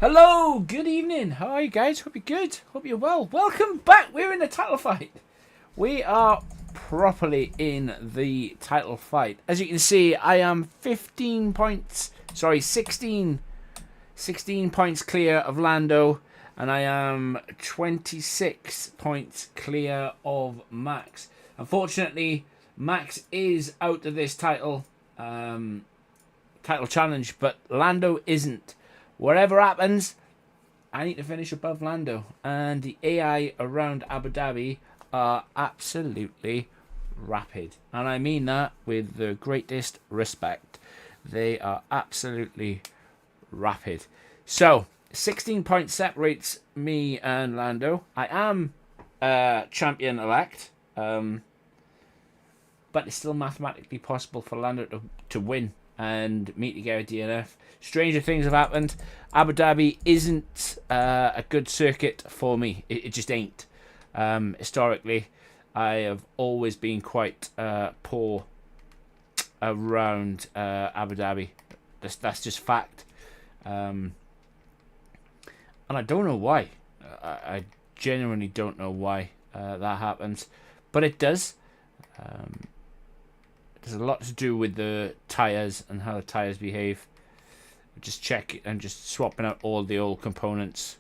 Hello, good evening. How are you guys? Hope you're good. Hope you're well. Welcome back. We're in the title fight. We are properly in the title fight. As you can see, I am 16 points clear of Lando, and I am 26 points clear of Max. Unfortunately, Max is out of this title challenge, but Lando isn't. Whatever happens, I need to finish above Lando. And the AI around Abu Dhabi are absolutely rapid. And I mean that with the greatest respect. They are absolutely rapid. So, 16 points separates me and Lando. I am champion-elect. But it's still mathematically possible for Lando to win and me to get a DNF. Stranger things have happened. Abu Dhabi isn't a good circuit for me. It just ain't. Historically, I have always been quite poor around Abu Dhabi. That's just fact. And I don't know why. I genuinely don't know why that happens. But it does. There's a lot to do with the tyres and how the tyres behave. Just check and just swapping out all the old components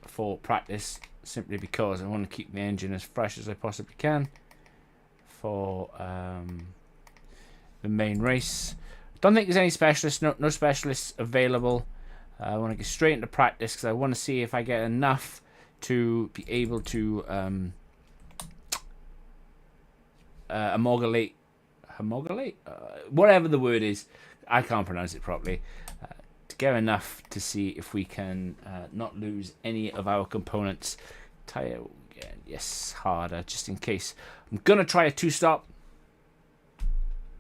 for practice, simply because I want to keep the engine as fresh as I possibly can for the main race. Don't think there's any specialists, no specialists available. I want to get straight into practice because I want to see if I get enough to be able to homologate, whatever the word is. I can't pronounce it properly. To get enough to see if we can not lose any of our components. Tire, yes, harder, just in case. I'm going to try a two-stop.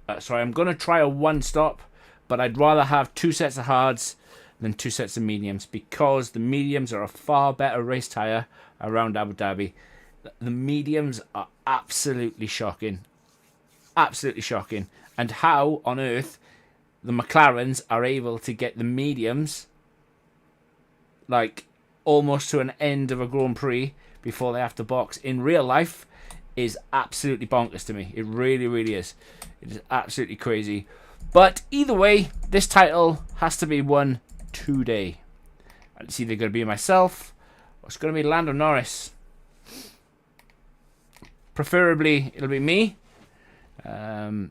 I'm going to try a one-stop, but I'd rather have two sets of hards than two sets of mediums, because the mediums are a far better race tire around Abu Dhabi. The mediums are absolutely shocking. Absolutely shocking. And how on earth the McLarens are able to get the mediums like almost to an end of a Grand Prix before they have to box in real life is absolutely bonkers to me. It really, really is. It is absolutely crazy. But either way, this title has to be won today. It's either going to be myself or it's going to be Lando Norris. Preferably, it'll be me. But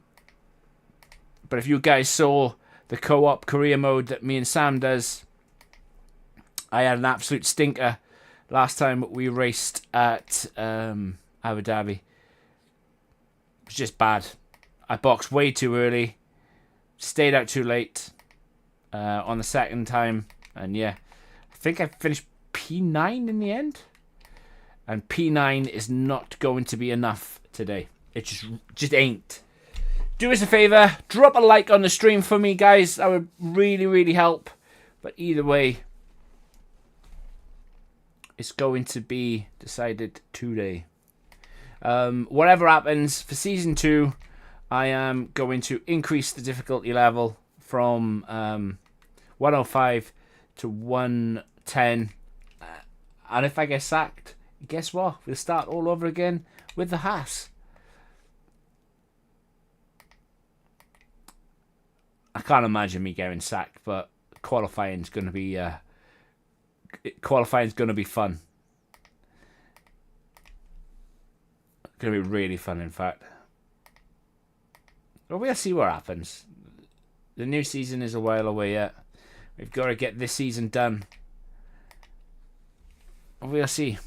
if you guys saw the co-op career mode that me and Sam does, I had an absolute stinker last time we raced at Abu Dhabi. It was just bad. I boxed way too early, stayed out too late on the second time, and yeah, I think I finished P9 in the end. And P9 is not going to be enough today. It just ain't. Do us a favour, drop a like on the stream for me, guys. That would really, really help. But either way, it's going to be decided today. Whatever happens for Season 2, I am going to increase the difficulty level from 105 to 110. And if I get sacked, guess what? We'll start all over again with the Haas. I can't imagine me getting sacked, but qualifying's going to be fun. Going to be really fun, in fact. Well, we'll see what happens. The new season is a while away yet. We've got to get this season done. We'll see.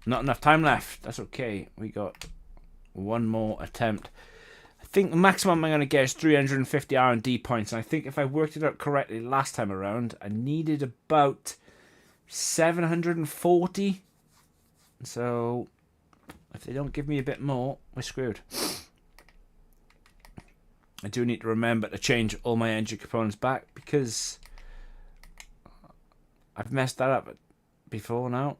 Not enough time left. That's okay. We got one more attempt. I think the maximum I'm going to get is 350 R&D points. And I think if I worked it out correctly last time around, I needed about 740. So if they don't give me a bit more, we're screwed. I do need to remember to change all my engine components back because I've messed that up before now.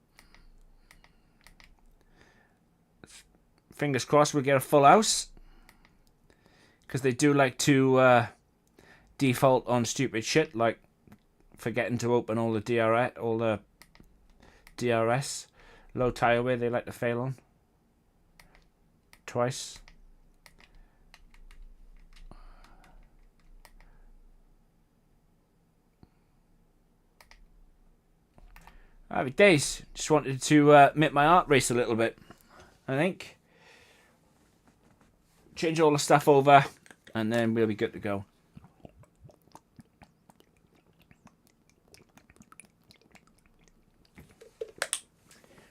Fingers crossed we'll get a full house, because they do like to default on stupid shit like forgetting to open all the DRS, low tire wear they like to fail on twice. Happy days. Just wanted to make my art race a little bit, I think. Change all the stuff over, and then we'll be good to go.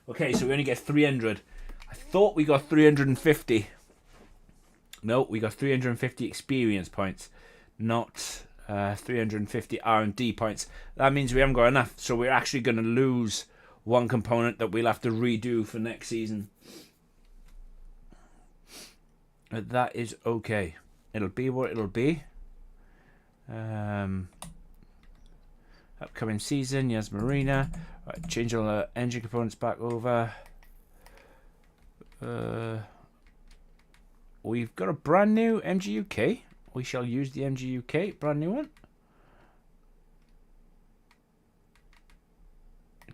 Okay, so we only get 300. I thought we got 350. No, we got 350 experience points, not 350 R&D points. That means we haven't got enough, so we're actually going to lose one component that we'll have to redo for next season. But that is okay. It'll be what it'll be. Upcoming season, Yas Marina. Right, change all the engine components back over. We've got a brand new MGUK. We shall use the MGUK, brand new one.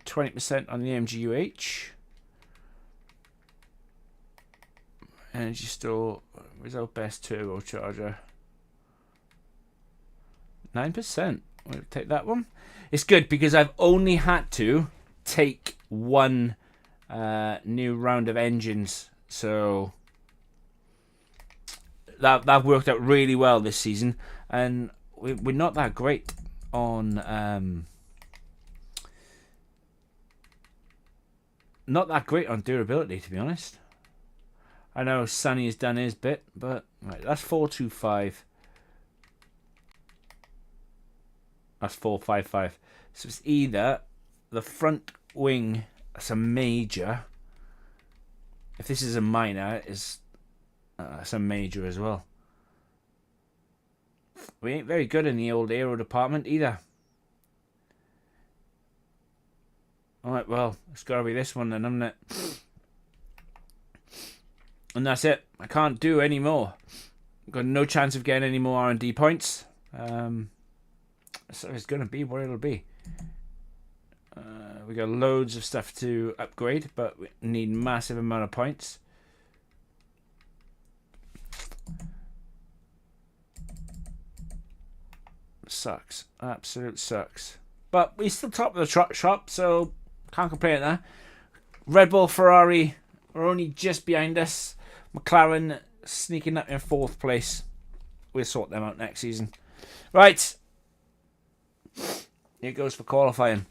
20% on the MGUH. Energy store, result best turbocharger. 9%. We'll take that one. It's good because I've only had to take one new round of engines, so that worked out really well this season, and we're not that great on durability, to be honest. I know Sonny has done his bit, but right, that's 425. That's 455. So it's either the front wing, that's a major. If this is a minor, it's a major as well. We ain't very good in the old aero department either. Alright, well, it's got to be this one then, hasn't it? And that's it. I can't do any more. Got no chance of getting any more R&D points. So it's going to be what it'll be. We got loads of stuff to upgrade, but we need massive amount of points. Sucks. Absolute sucks. But we still top of the truck shop, so can't complain there. Red Bull, Ferrari are only just behind us. McLaren sneaking up in 4th place. We'll sort them out next season. Right. Here goes for qualifying.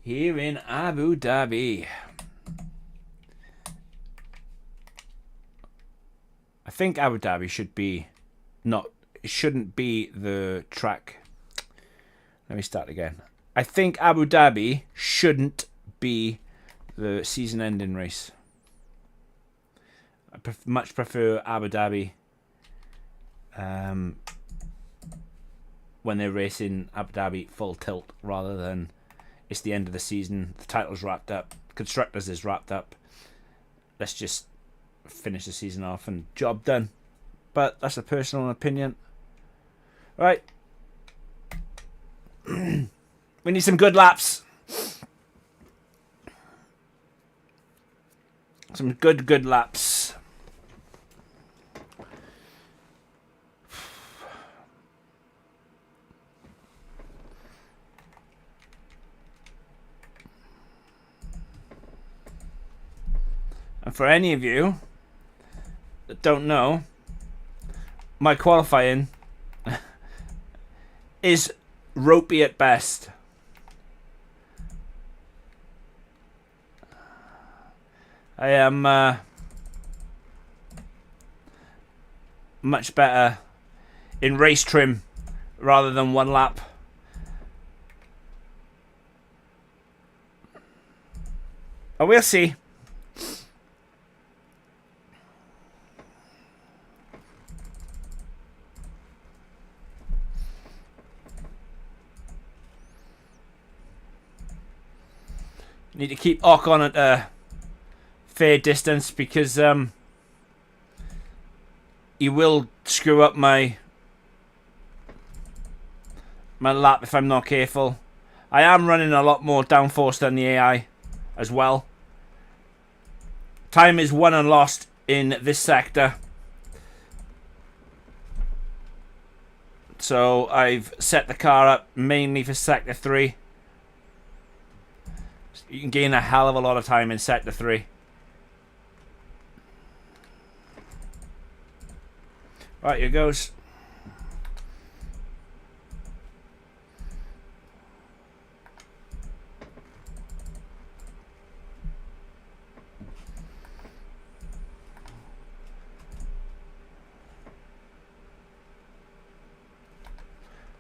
Here in Abu Dhabi. I think Abu Dhabi should be it shouldn't be the track. Let me start again. I think Abu Dhabi shouldn't be the season ending race. I much prefer Abu Dhabi when they're racing Abu Dhabi full tilt rather than it's the end of the season, the title's wrapped up, Constructors is wrapped up, let's just finish the season off and job done. But that's a personal opinion. Right. We need some good laps. Some good laps. And for any of you that don't know, my qualifying is ropey at best. I am much better in race trim rather than one lap. But we'll see. Need to keep Ocon at a fair distance because he will screw up my lap if I'm not careful. I am running a lot more downforce than the AI as well. Time is won and lost in this sector. So I've set the car up mainly for sector 3. You can gain a hell of a lot of time in sector 3. Right, here goes.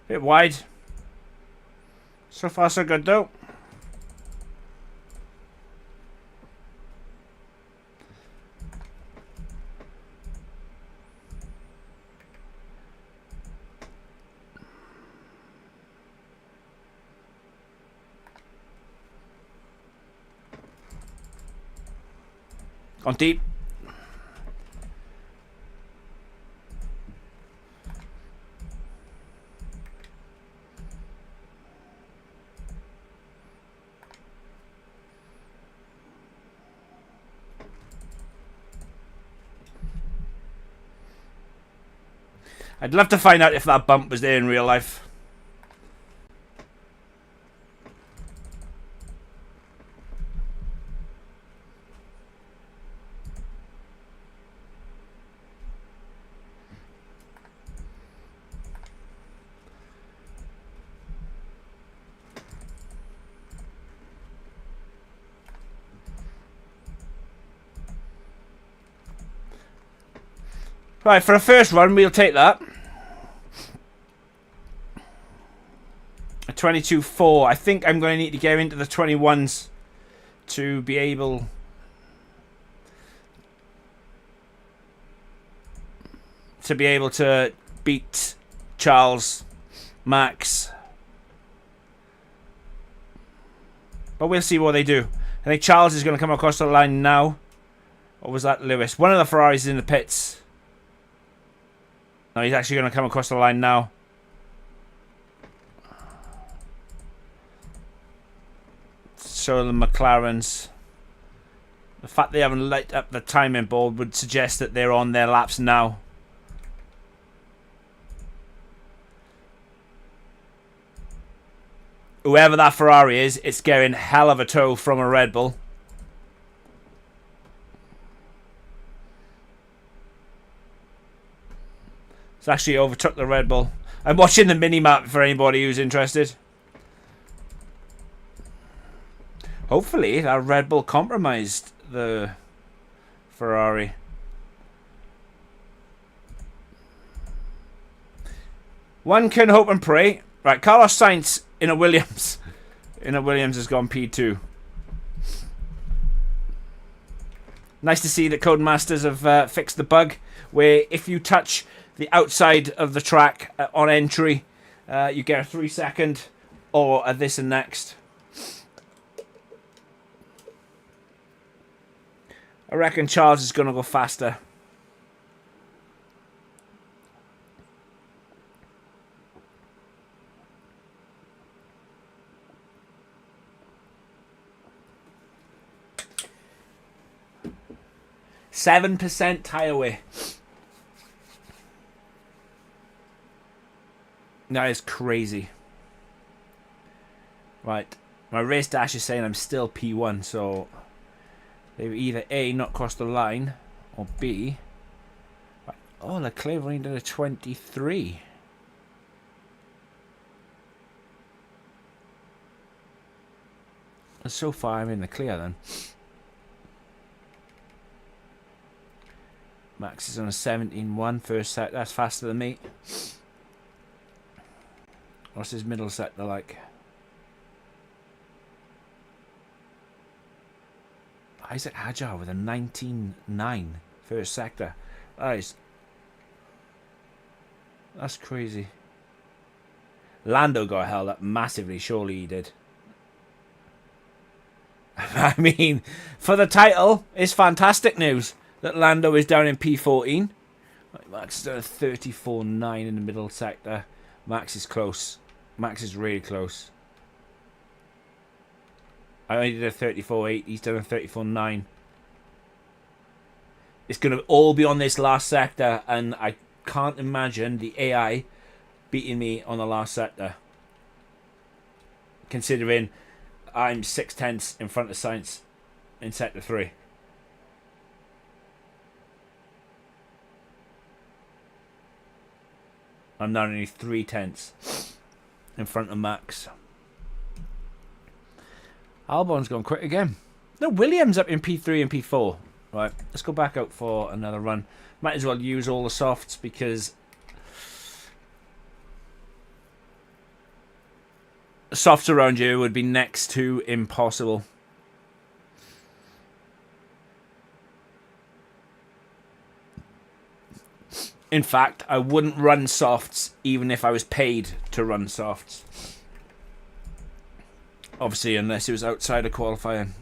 Bit wide. So far so good though. Gone deep. I'd love to find out if that bump was there in real life. Right, for a first run, we'll take that. A 22.4. I think I'm going to need to get into the 21s to be able to beat Charles, Max. But we'll see what they do. I think Charles is going to come across the line now. Or was that Lewis? One of the Ferraris is in the pits. No, he's actually going to come across the line now. So the McLarens. The fact they haven't lit up the timing board would suggest that they're on their laps now. Whoever that Ferrari is, it's getting hell of a tow from a Red Bull. It's actually overtook the Red Bull. I'm watching the mini-map for anybody who's interested. Hopefully that Red Bull compromised the Ferrari. One can hope and pray. Right, Carlos Sainz in a Williams. In a Williams has gone P2. Nice to see that Codemasters have fixed the bug where if you touch the outside of the track on entry, you get a 3-second or a this and next. I reckon Charles is going to go faster. %7 tyre wear. That is crazy. Right. My race dash is saying I'm still P1, so they've either A, not crossed the line, or B. Oh, Leclerc only did a 23. So far, I'm in the clear then. Max is on a 17.1 first set. That's faster than me. What's his middle sector like? Isaac Hajar with a 19.9 first sector. That's crazy. Lando got held up massively. Surely he did. I mean, for the title, it's fantastic news that Lando is down in P14. Max is down at 34.9 in the middle sector. Max is close. Max is really close. I only did a 34.8. He's done a 34.9. It's going to all be on this last sector, and I can't imagine the AI beating me on the last sector. Considering I'm 6/10 in front of Science in sector 3. I'm now only 3/10 in front of Max. Albon's gone quick again. No, Williams up in P3 and P4. Right, let's go back out for another run. Might as well use all the softs because softs around you would be next to impossible. In fact, I wouldn't run softs even if I was paid to run softs. Obviously, unless it was outside of qualifying.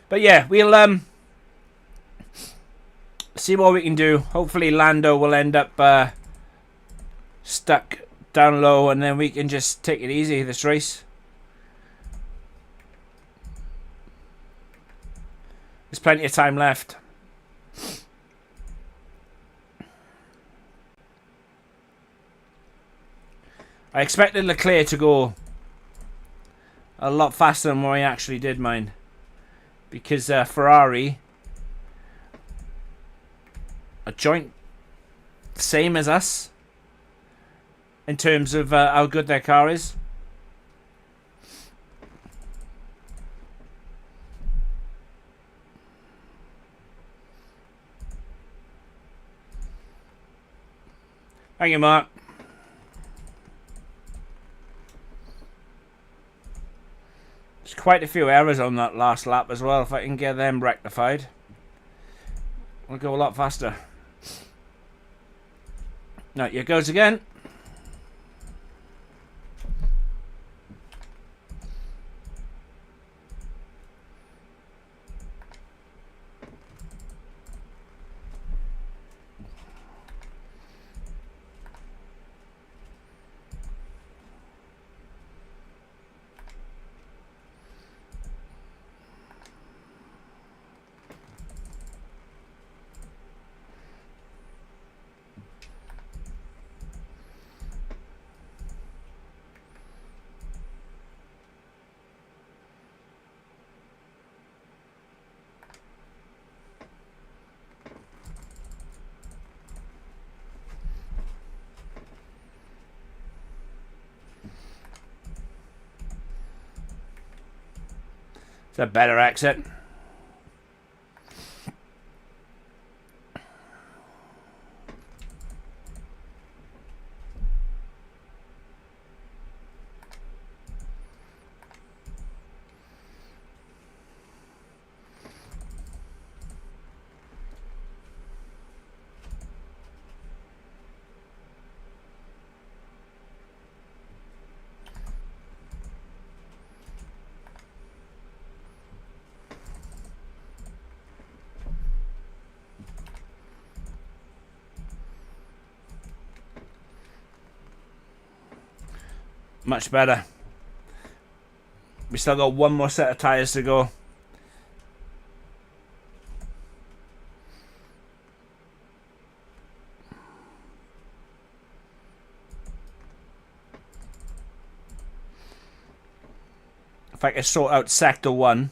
But yeah, we'll see what we can do. Hopefully Lando will end up stuck down low, and then we can just take it easy this race. There's plenty of time left. I expected Leclerc to go a lot faster than what he actually did, mine. Because Ferrari are joint same as us in terms of how good their car is. Thank you, Mark. There's quite a few errors on that last lap as well. If I can get them rectified, we'll go a lot faster. Now, here goes again. It's a better exit. Much better. We still got one more set of tyres to go. If I can sort out sector 1.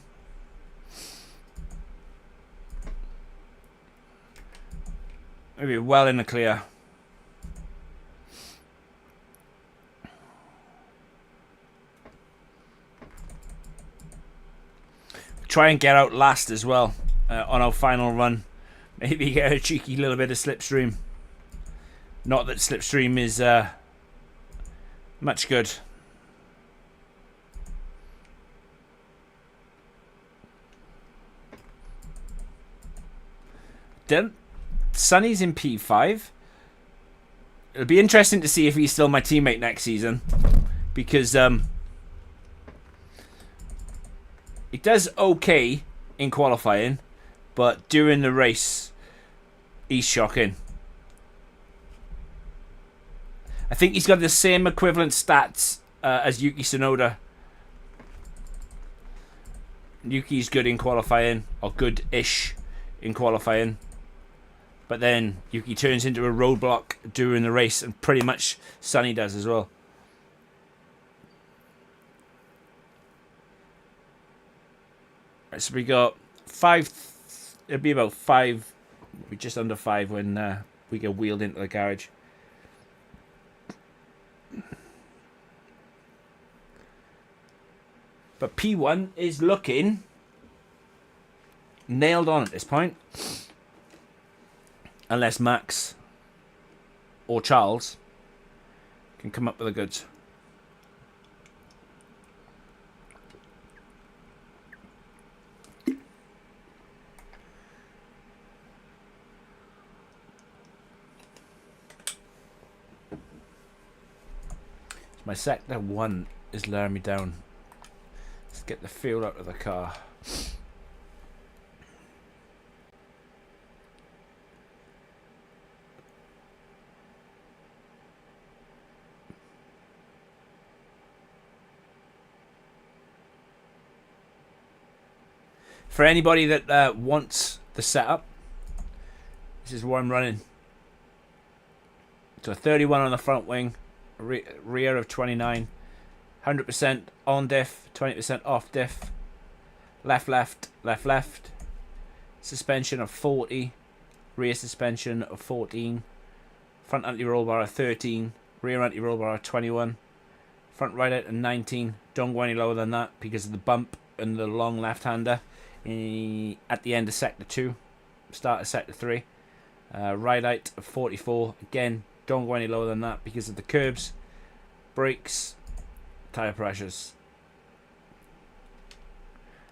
Maybe well in the clear. Try and get out last as well on our final run. Maybe get a cheeky little bit of slipstream. Not that slipstream is much good. Then Sonny's in P5. It'll be interesting to see if he's still my teammate next season, because he does okay in qualifying, but during the race, he's shocking. I think he's got the same equivalent stats as Yuki Tsunoda. Yuki's good in qualifying, or good-ish in qualifying. But then Yuki turns into a roadblock during the race, and pretty much Sonny does as well. Right, so we got 5. It'll be about 5, just under 5 when we get wheeled into the garage. But P1 is looking nailed on at this point. Unless Max or Charles can come up with the goods. My sector 1 is letting me down. Let's get the fuel out of the car. For anybody that wants the setup, this is what I'm running. So 31 on the front wing, rear of 29, 100% on diff, 20% off diff, left, left, left, left, suspension of 40, rear suspension of 14, front anti-roll bar of 13, rear anti-roll bar of 21, front right out of 19, don't go any lower than that because of the bump and the long left-hander at the end of sector 2, start of sector 3, right out of 44, again don't go any lower than that because of the curbs, brakes, tyre pressures.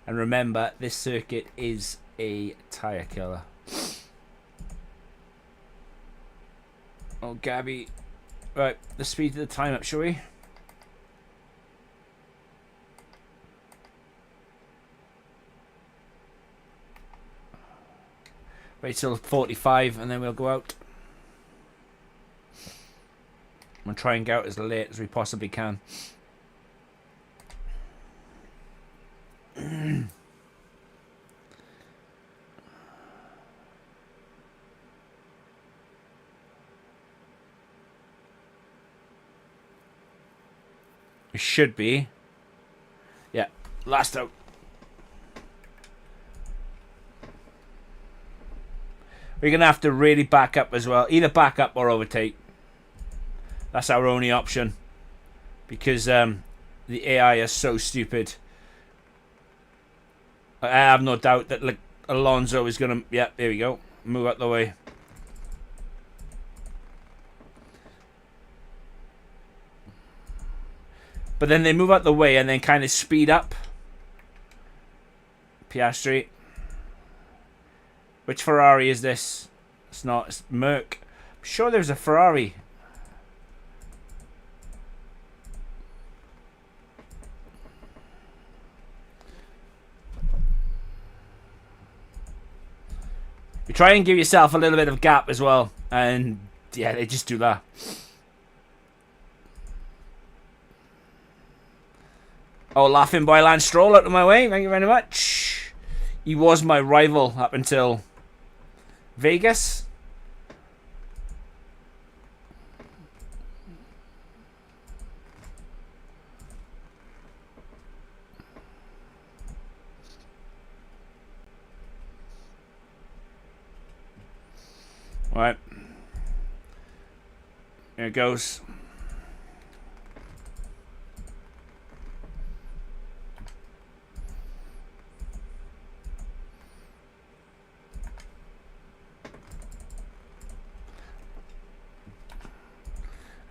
And remember, this circuit is a tyre killer. Oh, Gabby. Right, let's speed the time up, shall we? Wait till 45 and then we'll go out. I'm going to try and go out as late as we possibly can. We should be. Yeah, last out. We're going to have to really back up as well. Either back up or overtake. That's our only option. Because the AI is so stupid. I have no doubt that like Alonso is going to... Yeah, there we go. Move out the way. But then they move out the way and then kind of speed up. Piastri. Which Ferrari is this? It's not. It's Merc. I'm sure there's a Ferrari. You try and give yourself a little bit of gap as well. And yeah, they just do that. Oh, laughing boy Lance Stroll out of my way. Thank you very much. He was my rival up until Vegas. All right. There it goes.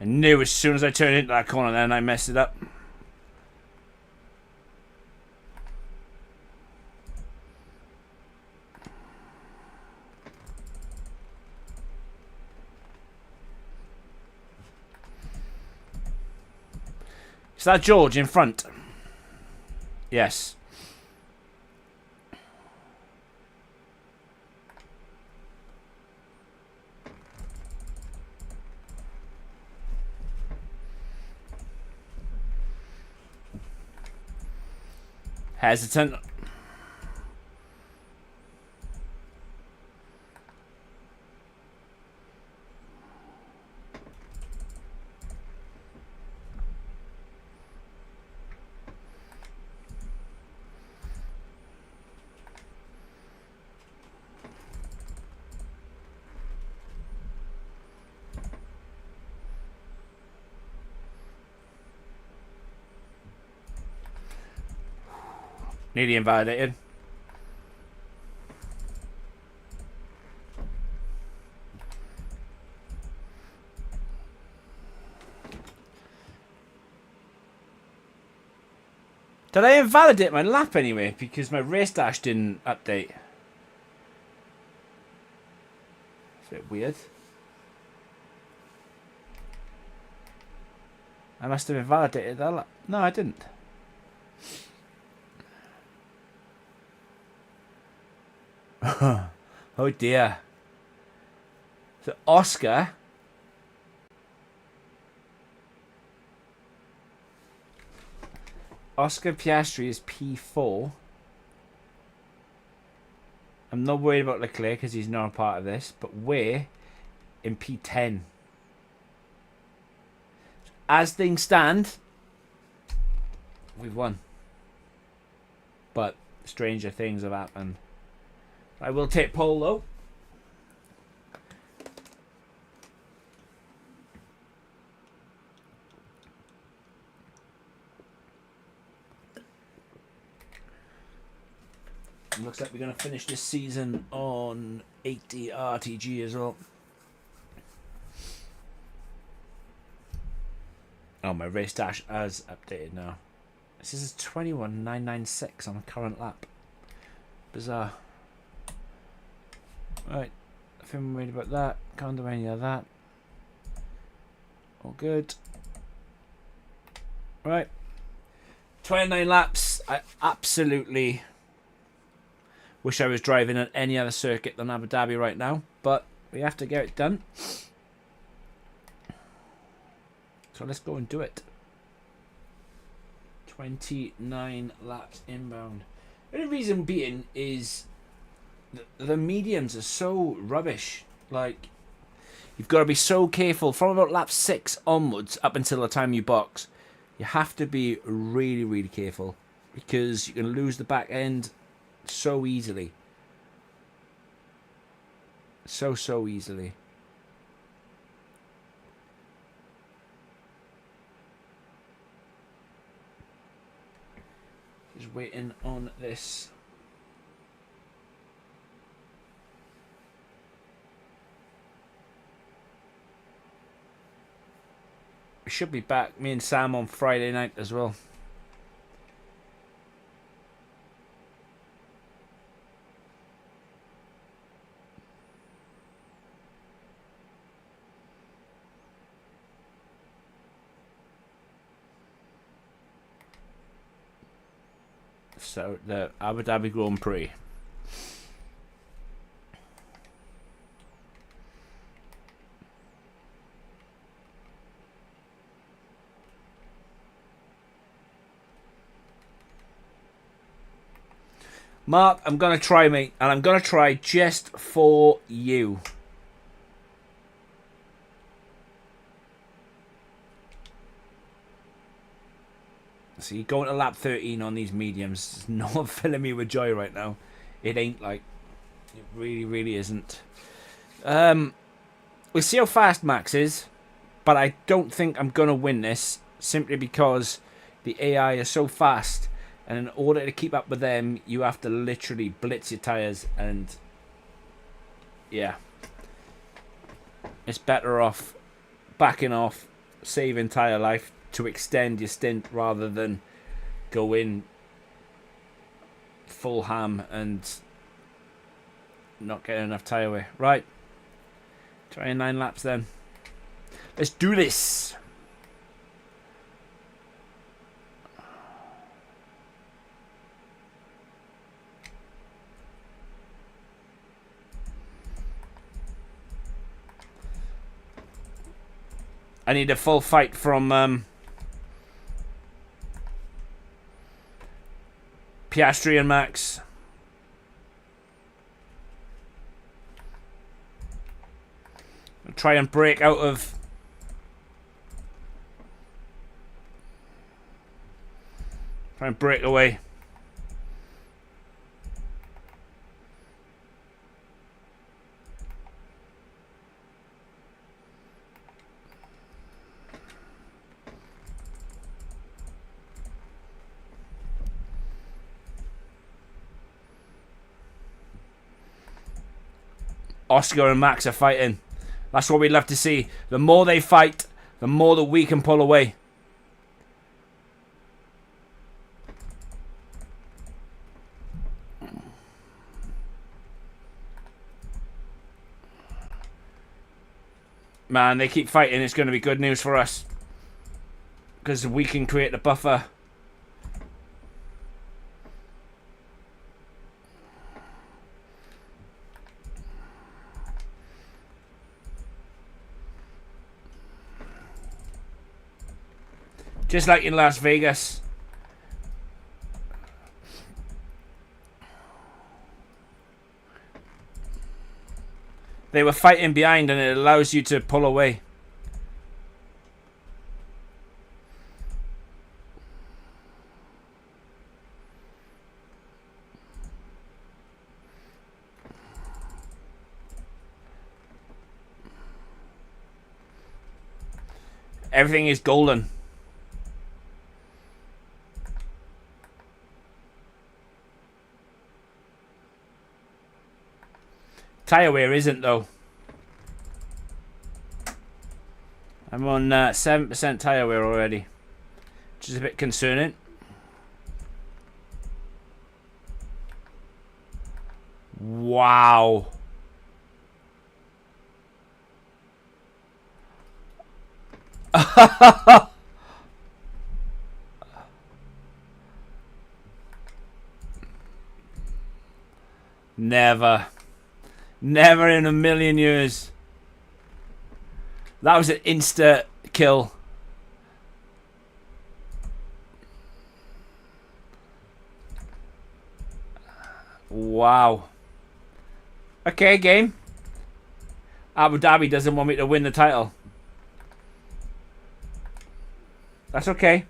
I knew as soon as I turned into that corner then I messed it up. Is that George in front? Yes. Hesitant. Nearly invalidated. Did I invalidate my lap anyway? Because my race dash didn't update. It's a bit weird. I must have invalidated that lap. No, I didn't. Oh dear. So Oscar Piastri is P4. I'm not worried about Leclerc because he's not a part of this, but we're in P10. As things stand, we've won. But stranger things have happened. I will take pole though. Looks like we're going to finish this season on 80 RTG as well. Oh, my race dash has updated now. This is 21.996 on the current lap. Bizarre. Right, I think I'm worried about that. Can't do any of that. All good. Right. 29 laps. I absolutely wish I was driving at any other circuit than Abu Dhabi right now, but we have to get it done. So let's go and do it. 29 laps inbound. The only reason being is the mediums are so rubbish. Like, you've got to be so careful from about lap 6 onwards up until the time you box. You have to be really, really careful because you can lose the back end so easily. So easily. Just waiting on this. We should be back, me and Sam, on Friday night as well. So, the Abu Dhabi Grand Prix. Mark, I'm going to try, mate. And I'm going to try just for you. See, going to lap 13 on these mediums is not filling me with joy right now. It ain't, like. It really, really isn't. We'll see how fast Max is. But I don't think I'm going to win this. Simply because the AI is so fast. And in order to keep up with them, you have to literally blitz your tyres. And yeah. It's better off backing off, saving tyre life to extend your stint rather than go in full ham and not getting enough tyre wear. Right. 29 laps then. Let's do this. I need a full fight from Piastri and Max. I'll try and break out of try and break away. Oscar and Max are fighting. That's what we'd love to see. The more they fight, the more that we can pull away. Man, they keep fighting. It's going to be good news for us. Because we can create the buffer. Just like in Las Vegas. They were fighting behind and it allows you to pull away. Everything is golden. Tyre wear isn't though. I'm on 7% tyre wear already, which is a bit concerning. Wow. Never. Never in a million years. That was an insta kill. Wow. Okay, game. Abu Dhabi doesn't want me to win the title. That's okay.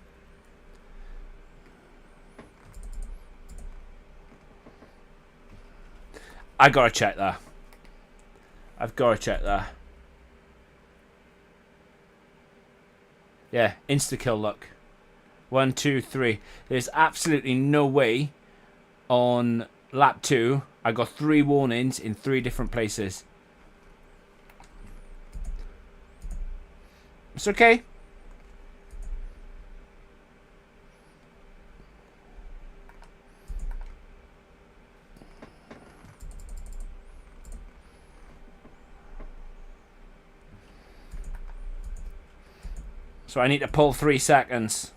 I gotta check that. I've got to check that. Yeah, insta-kill luck. 1, 2, 3. There's absolutely no way on lap 2 I got 3 warnings in 3 different places. It's okay. So I need to pull 3 seconds.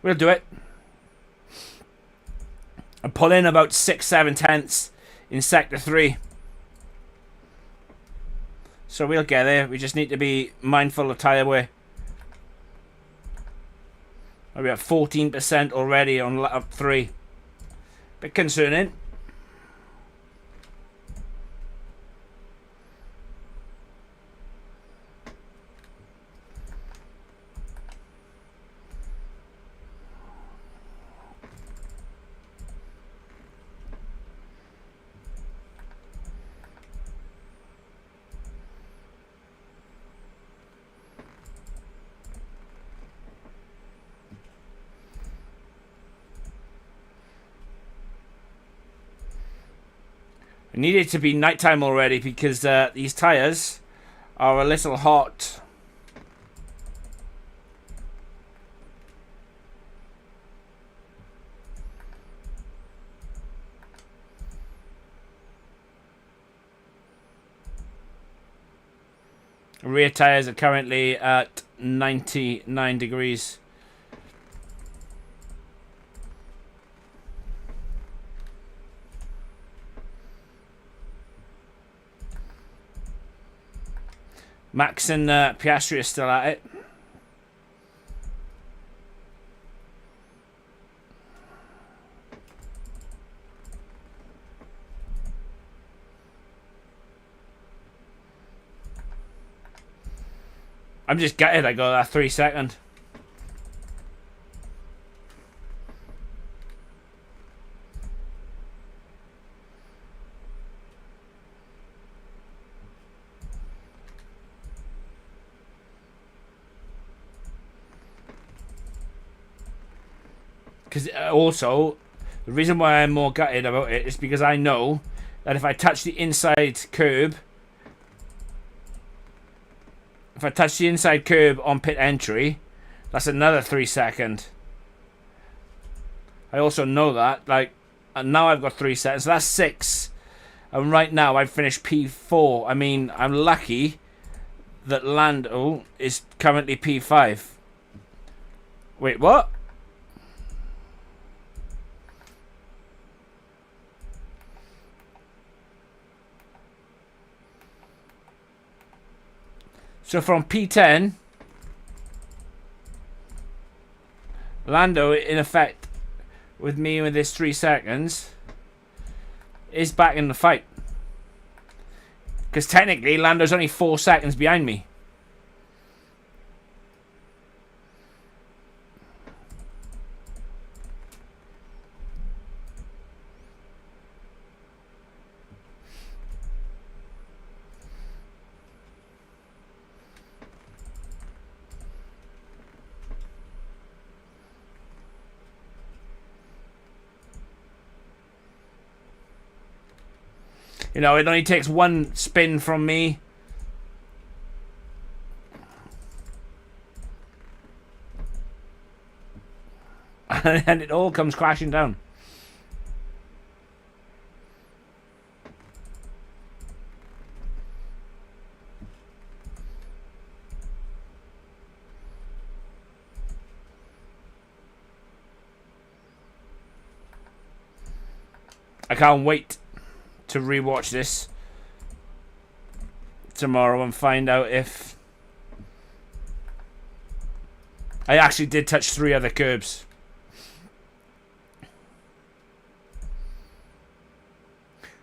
We'll do it. I pull in about 6-7 tenths in sector 3. So we'll get there. We just need to be mindful of tyre wear. We're at 14% already on lap 3. Bit concerning. It needed to be nighttime already because these tyres are a little hot. Rear tyres are currently at 99 degrees. Max and Piastri are still at it. I'm just gutted I got that 3 second. Because also, the reason why I'm more gutted about it is because I know that if I touch the inside curb, on pit entry, that's another 3 second. I also know that, like, and now I've got 3 seconds, so that's 6. And right now I've finished P4. I mean, I'm lucky that Lando is currently P5. Wait, what? So from P10, Lando, in effect, with me with this 3 seconds, is back in the fight. Because technically, Lando's only 4 seconds behind me. You know, it only takes one spin from me. And it all comes crashing down. I can't wait to rewatch this tomorrow and find out if I actually did touch 3 other curbs.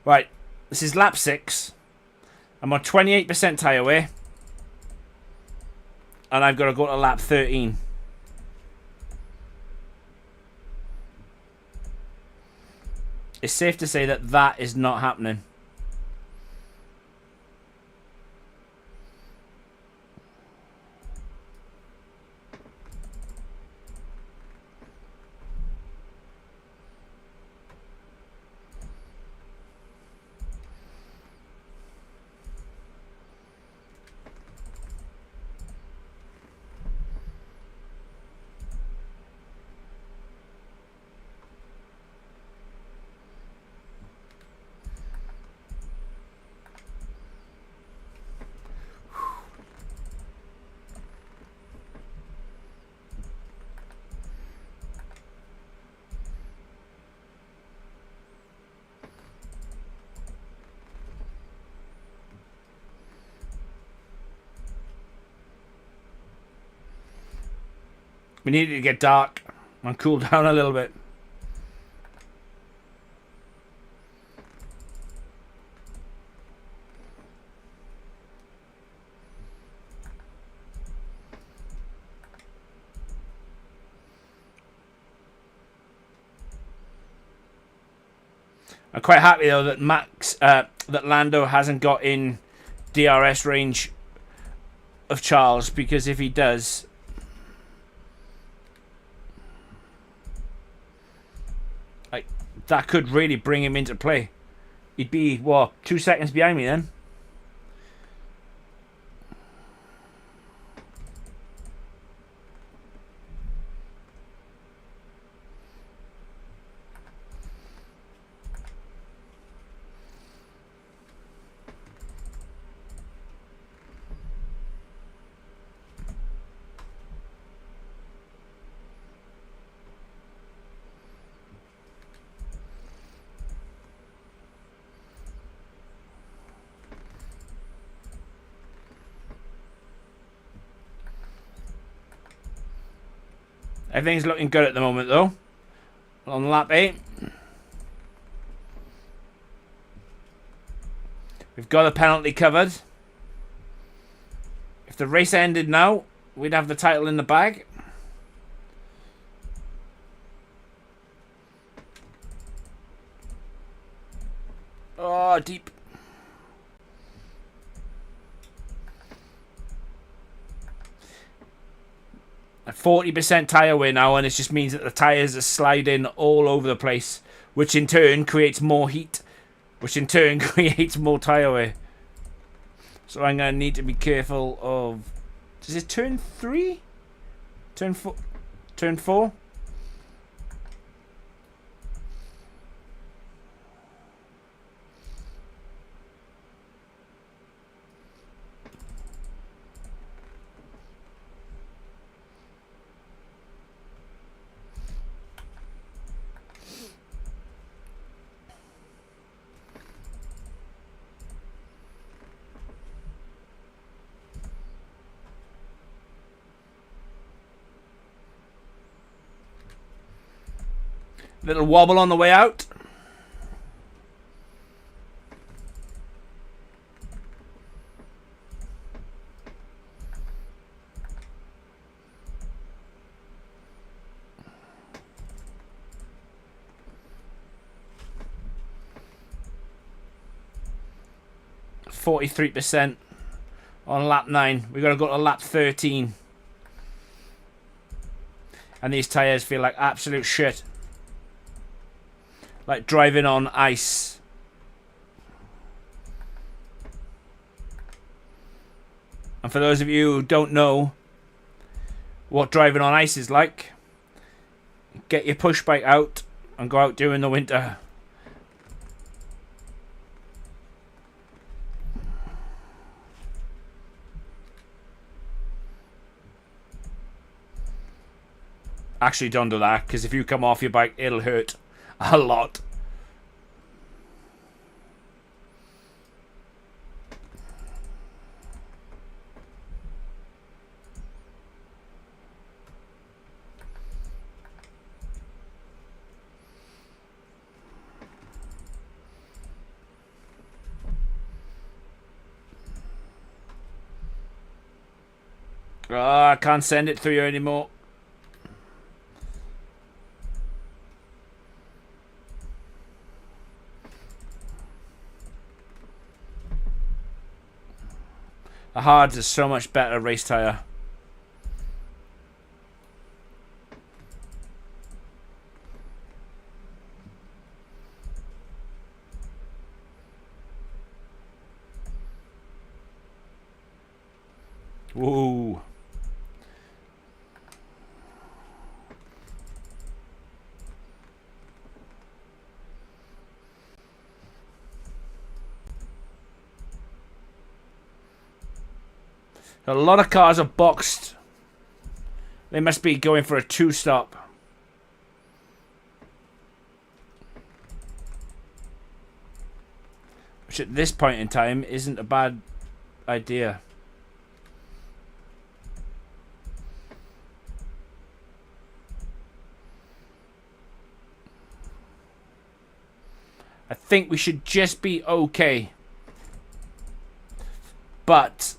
Right, this is lap 6. I'm on 28% tyre wear, and I've got to go to lap 13. It's safe to say that that is not happening. We need it to get dark and cool down a little bit. I'm quite happy though that that Lando hasn't got in DRS range of Charles, because if he does, like, that could really bring him into play. He'd be, what, 2 seconds behind me then? Everything's looking good at the moment, though. On lap 8. We've got a penalty covered. If the race ended now, we'd have the title in the bag. Oh, deep. A 40% tyre wear now, and it just means that the tyres are sliding all over the place, which in turn creates more heat, which in turn creates more tyre wear. So I'm going to need to be careful of... Is it turn 3? Turn 4? Turn 4? Little wobble on the way out. %43 on lap 9. We've got to go to lap 13. And these tyres feel like absolute shit. Like driving on ice. And for those of you who don't know what driving on ice is like, get your push bike out and go out during the winter. Actually, don't do that, because if you come off your bike, it'll hurt a lot. Oh, I can't send it through you anymore. The hards is so much better race tyre. Whoa. A lot of cars are boxed. They must be going for a 2-stop. Which at this point in time isn't a bad idea. I think we should just be okay. But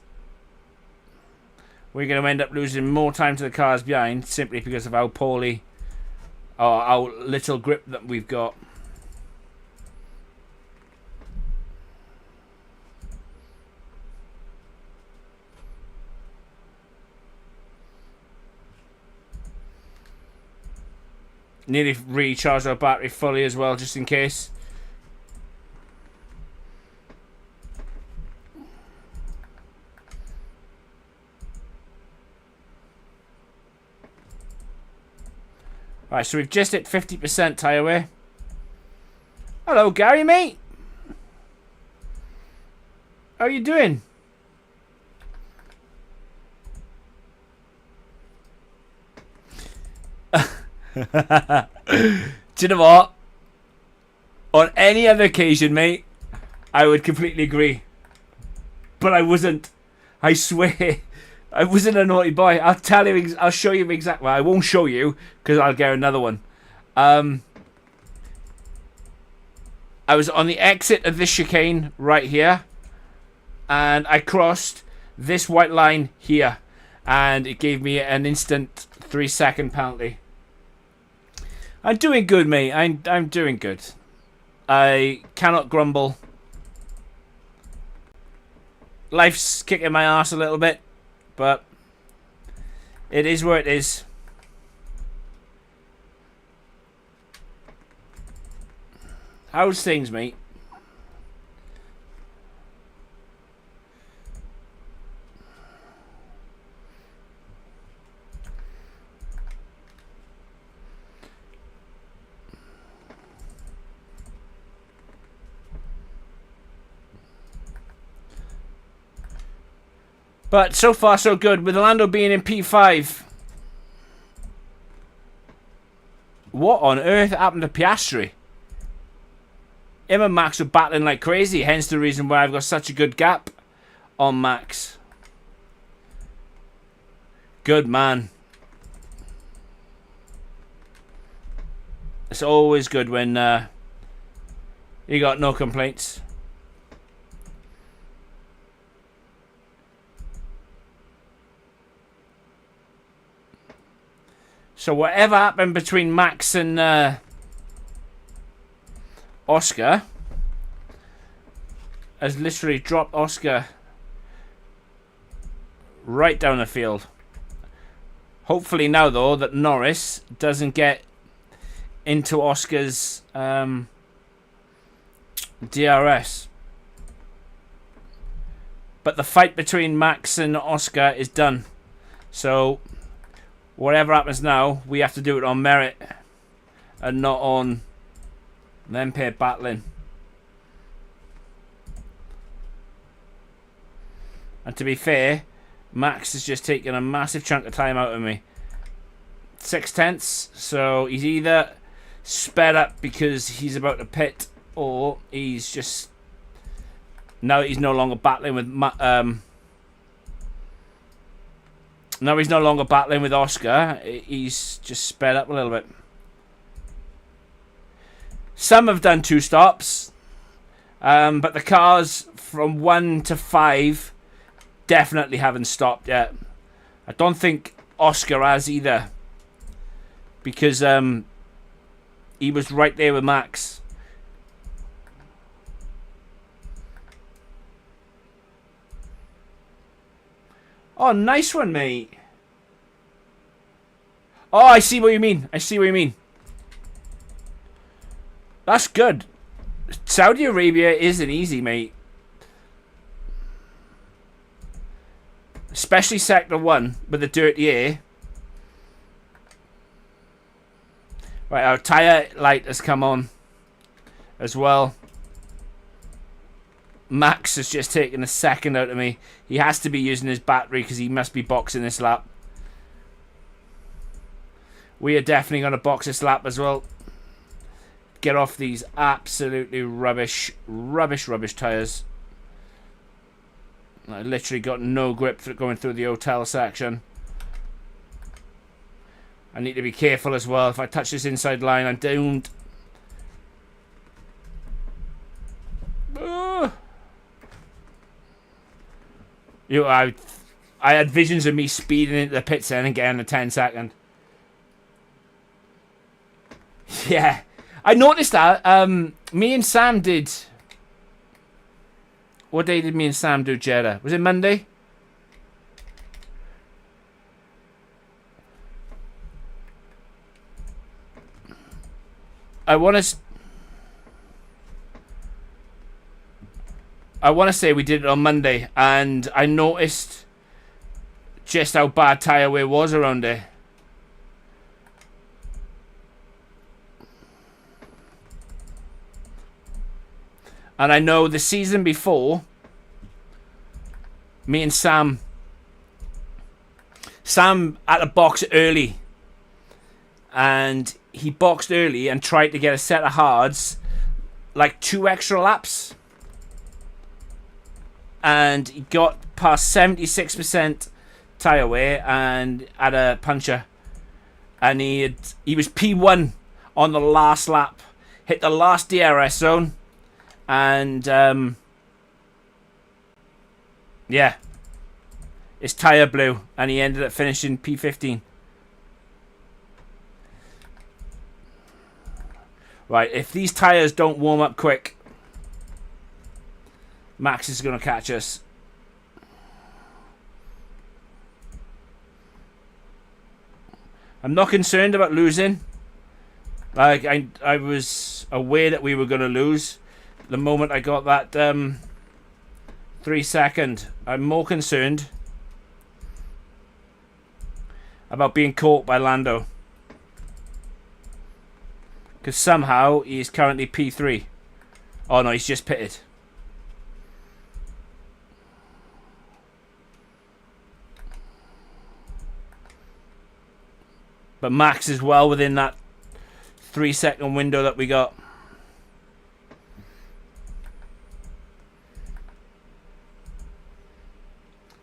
we're going to end up losing more time to the cars behind simply because of how poorly or how little grip that we've got. Nearly recharged our battery fully as well, just in case. Right, so we've just hit 50% tyre wear. Hello, Gary, mate. How are you doing? Do you know what? On any other occasion, mate, I would completely agree. But I wasn't. I swear. I wasn't a naughty boy. I'll tell you. I'll show you exactly. Well, I won't show you because I'll get another one. I was on the exit of this chicane right here, and I crossed this white line here, and it gave me an instant 3-second penalty. I'm doing good, mate. I'm doing good. I cannot grumble. Life's kicking my ass a little bit, but it is where it is. How's things, mate? But so far so good, with Lando being in P5. What on earth happened to Piastri? Him and Max are battling like crazy, hence the reason why I've got such a good gap on Max. Good man. It's always good when you got no complaints. So whatever happened between Max and Oscar has literally dropped Oscar right down the field. Hopefully now, though, that Norris doesn't get into Oscar's DRS. But the fight between Max and Oscar is done. So whatever happens now, we have to do it on merit and not on them pair battling. And to be fair, Max has just taken a massive chunk of time out of me. 0.6, so he's either sped up because he's about to pit, or he's just, now he's no longer battling with now he's no longer battling with Oscar. He's just sped up a little bit. Some have done 2 stops, but the cars from 1 to 5 definitely haven't stopped yet. I don't think Oscar has either, because he was right there with Max. Oh, nice one, mate. Oh, I see what you mean. I see what you mean. That's good. Saudi Arabia isn't easy, mate. Especially Sector 1 with the dirty air. Right, our tyre light has come on as well. Max has just taken a second out of me. He has to be using his battery because he must be boxing this lap. We are definitely going to box this lap as well. Get off these absolutely rubbish tyres. I literally got no grip for going through the hotel section. I need to be careful as well. If I touch this inside line, I'm doomed. I had visions of me speeding into the pits then and getting a 10-second. Yeah. I noticed that. Me and Sam did... What day did me and Sam do Jeddah? Was it Monday? I want to say we did it on Monday, and I noticed just how bad tyre wear was around there. And I know the season before, me and Sam had to box early. And he boxed early and tried to get a set of hards, like 2 extra laps. And he got past 76% tyre wear and had a puncture. And he was P1 on the last lap. Hit the last DRS zone. And, yeah. His tyre blew. And he ended up finishing P15. Right, if these tyres don't warm up quick, Max is going to catch us. I'm not concerned about losing. Like, I was aware that we were going to lose the moment I got that 3 second. I'm more concerned about being caught by Lando. Because somehow he is currently P3. Oh no, he's just pitted. But Max is well within that 3 second window that we got.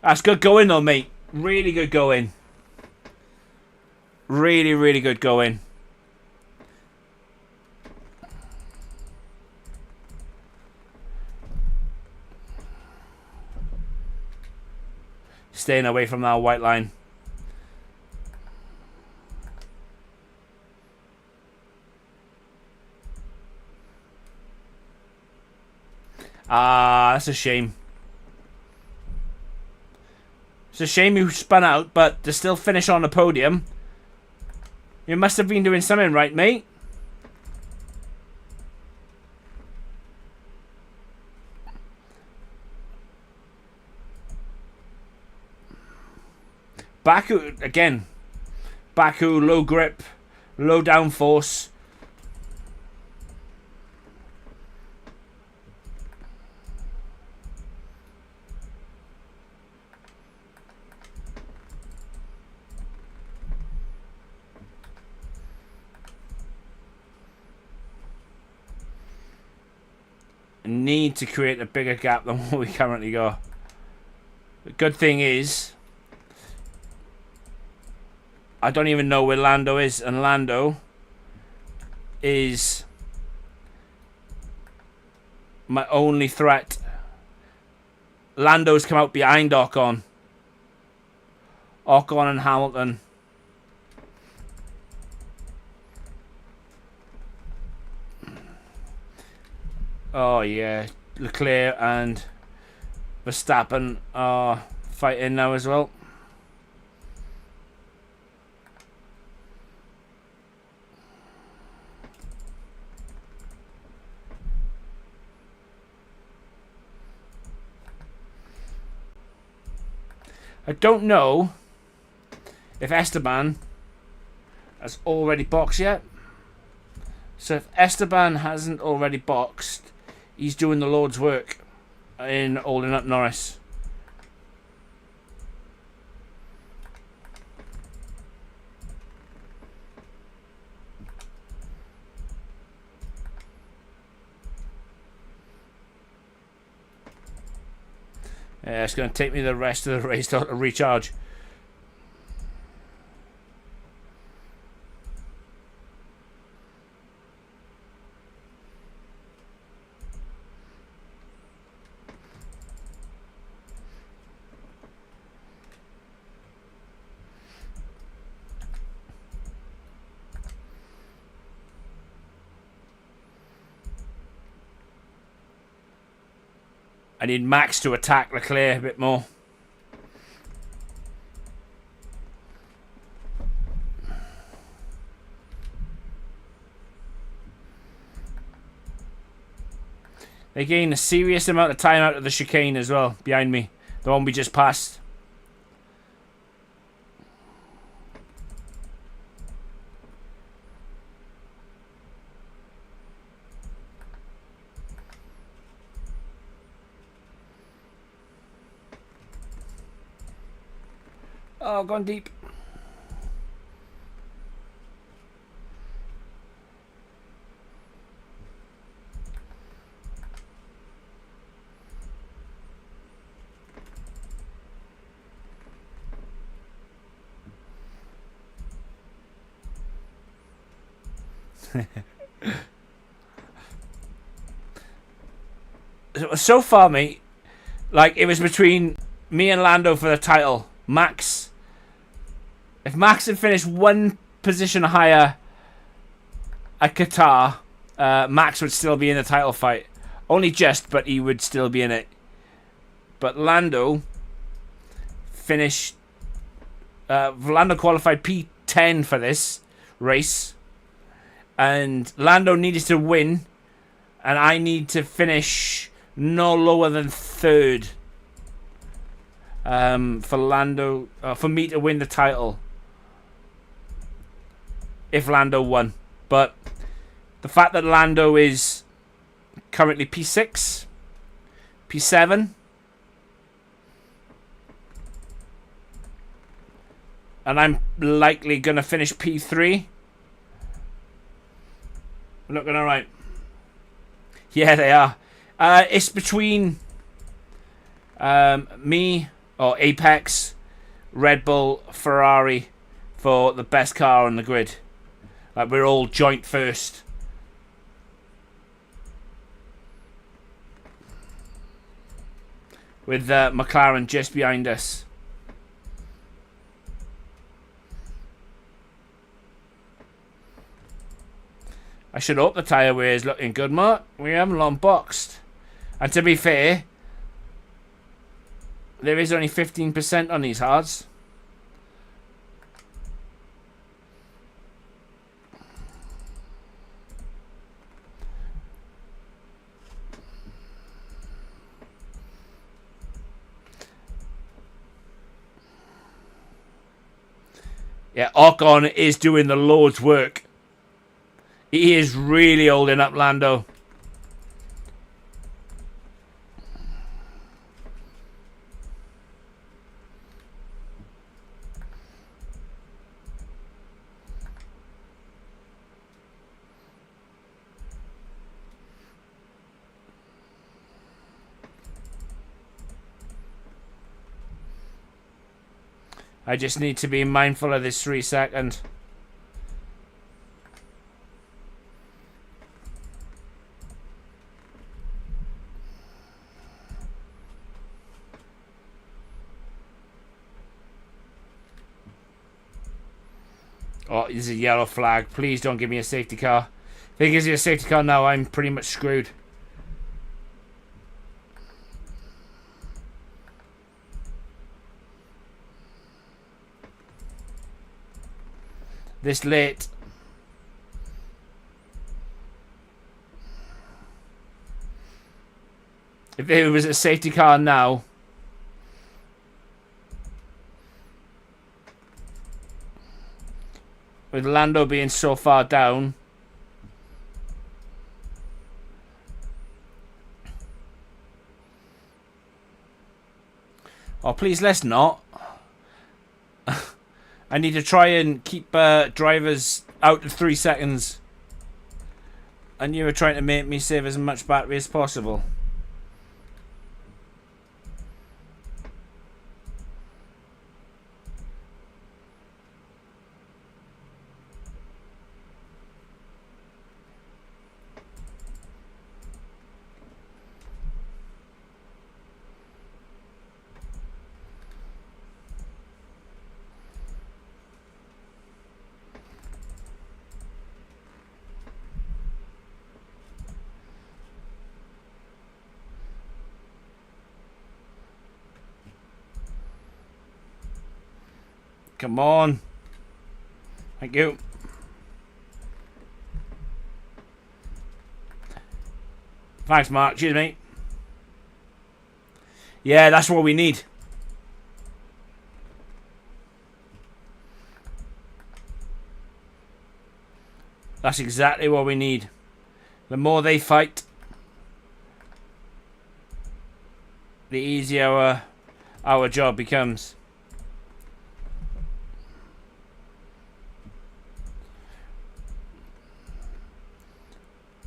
That's good going though, mate. Really good going. Really, really good going. Staying away from that white line. Ah, that's a shame. It's a shame you spun out, but to still finish on the podium, you must have been doing something right, mate. Baku, again. Baku, low grip, low downforce. Need to create a bigger gap than what we currently got. The good thing is, I don't even know where Lando is, and Lando is my only threat. Lando's come out behind Ocon. Ocon and Hamilton. Oh yeah, Leclerc and Verstappen are fighting now as well. I don't know if Esteban has already boxed yet. So if Esteban hasn't already boxed, he's doing the Lord's work in holding up Norris. Yeah, it's going to take me the rest of the race to recharge. I need Max to attack Leclerc a bit more. They gain a serious amount of time out of the chicane as well, behind me. The one we just passed. Oh, gone deep. So far, mate, like, it was between me and Lando for the title. Max. If Max had finished one position higher at Qatar, Max would still be in the title fight. Only just, but he would still be in it. But Lando finished... Lando qualified P10 for this race. And Lando needed to win. And I need to finish no lower than third. For Lando... for me to win the title. If Lando won. But the fact that Lando is currently P6, P7, and I'm likely going to finish P3. Looking alright. Yeah, they are. It's between me, or Apex, Red Bull, Ferrari for the best car on the grid. Like, we're all joint first. With McLaren just behind us. I should hope the tyre wear is looking good, Mark. We haven't unboxed. And to be fair, there is only 15% on these hards. Yeah, Ocon is doing the Lord's work. He is really holding up Lando. I just need to be mindful of this 3 second. Oh, this is a yellow flag. Please don't give me a safety car. If it gives you a safety car now, I'm pretty much screwed. This late. If it was a safety car now, with Lando being so far down, oh please let's not. I need to try and keep drivers out of 3 seconds. And you were trying to make me save as much battery as possible. Come on. Thank you. Thanks, Mark. Cheers, mate. Yeah, that's what we need. That's exactly what we need. The more they fight, the easier our job becomes.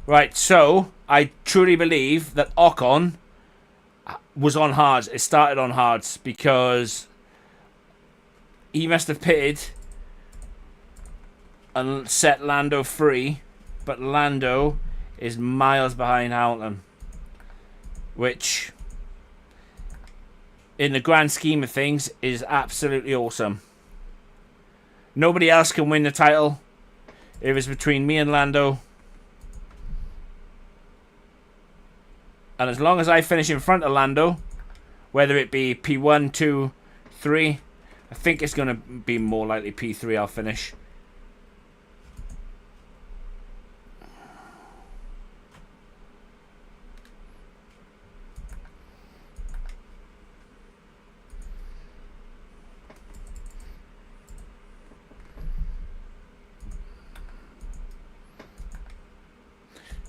Right, so I truly believe that Ocon was on hards. It started on hards because he must have pitted and set Lando free but Lando is miles behind Hamilton, which in the grand scheme of things is absolutely awesome. Nobody else can win the title. It was between me and Lando, and as long as I finish in front of Lando, whether it be P1, 2, 3, I think it's going to be more likely P3 I'll finish.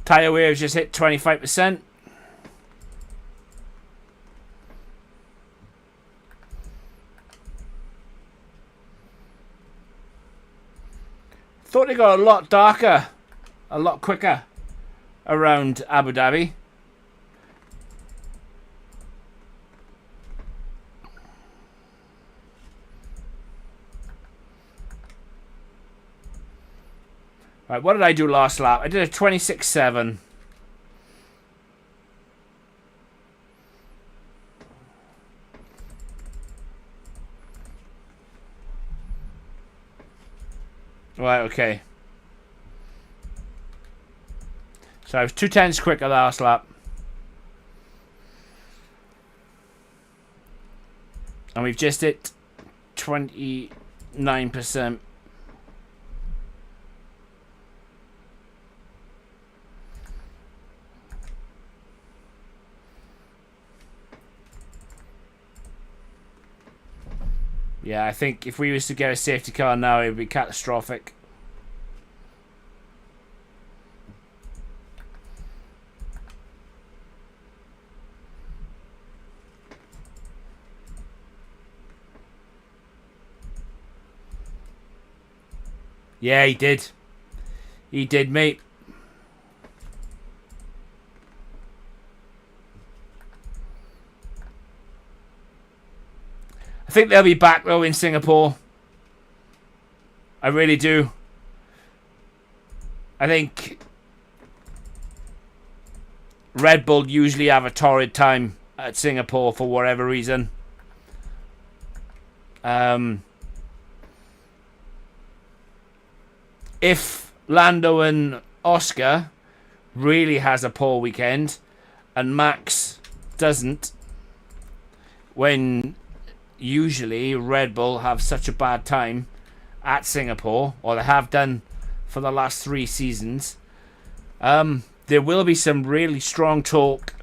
Tyre waves just hit 25%. Thought it got a lot darker, a lot quicker around Abu Dhabi. Right, what did I do last lap? I did a 26.7. Right, okay. So I was 2/10 quicker last lap. And we've just hit 29%. Yeah, I think if we was to get a safety car now, it would be catastrophic. Yeah, he did. He did, mate. I think they'll be back though in Singapore. I really do. I think Red Bull usually have a torrid time at Singapore for whatever reason. If Lando and Oscar really has a poor weekend and Max doesn't, when usually Red Bull have such a bad time at Singapore, or they have done for the last 3 seasons, there will be some really strong talk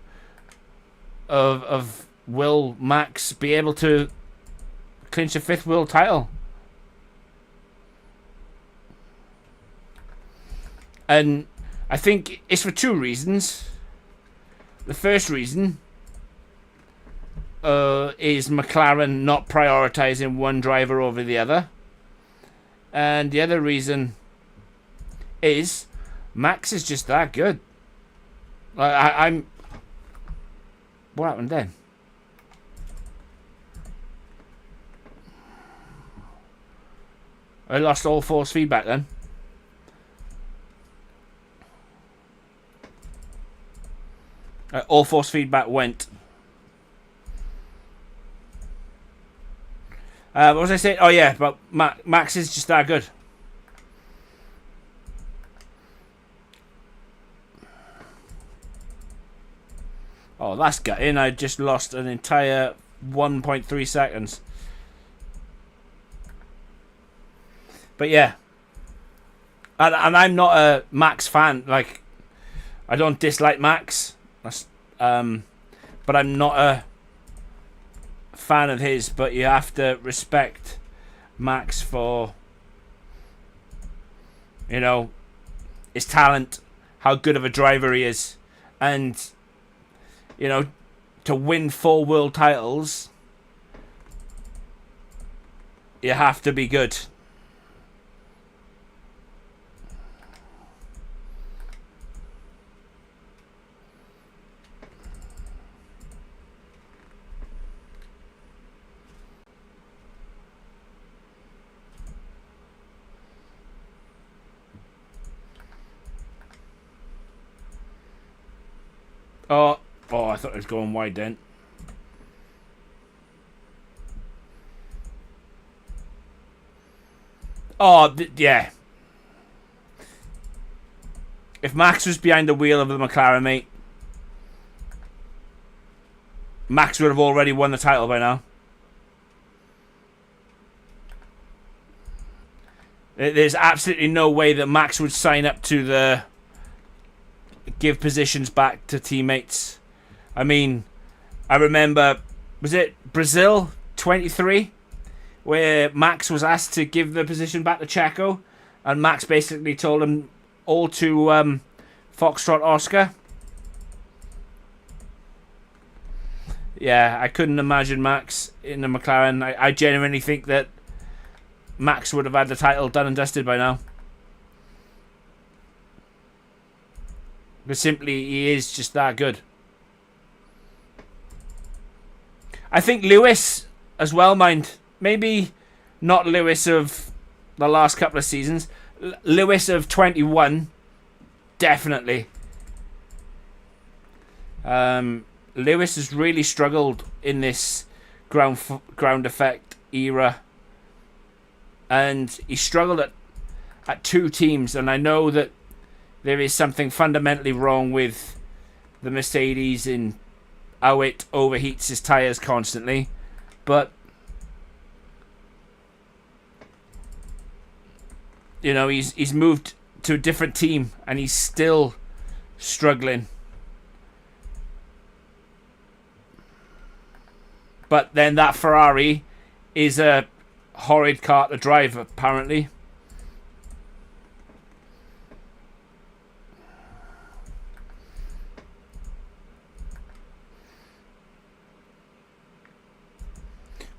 of will Max be able to clinch a 5th world title? And I think it's for 2 reasons. The first reason is McLaren not prioritizing one driver over the other. And the other reason is Max is just that good. I'm... What happened then? I lost all force feedback then. All force feedback went. What was I saying? Oh yeah, but Max is just that good. Oh, that's gutting. I just lost an entire 1.3 seconds. But yeah. And I'm not a Max fan. Like, I don't dislike Max. That's, but I'm not a fan of his. But you have to respect Max for, you know, his talent, how good of a driver he is, and you know, to win 4 world titles, you have to be good. Oh, I thought it was going wide then. Oh, yeah. If Max was behind the wheel of the McLaren, mate, Max would have already won the title by now. There's absolutely no way that Max would sign up to the give positions back to teammates. I mean, I remember, was it Brazil 23, where Max was asked to give the position back to Checo, and Max basically told him all to Foxtrot Oscar. Yeah, I couldn't imagine Max in the McLaren. I genuinely think that Max would have had the title done and dusted by now. Because simply, he is just that good. I think Lewis as well, mind. Maybe not Lewis of the last couple of seasons. Lewis of 21, definitely. Lewis has really struggled in this ground effect era. And he struggled at two teams. And I know that there is something fundamentally wrong with the Mercedes in how it overheats his tyres constantly. But, you know, he's moved to a different team and he's still struggling. But then that Ferrari is a horrid car to drive, apparently.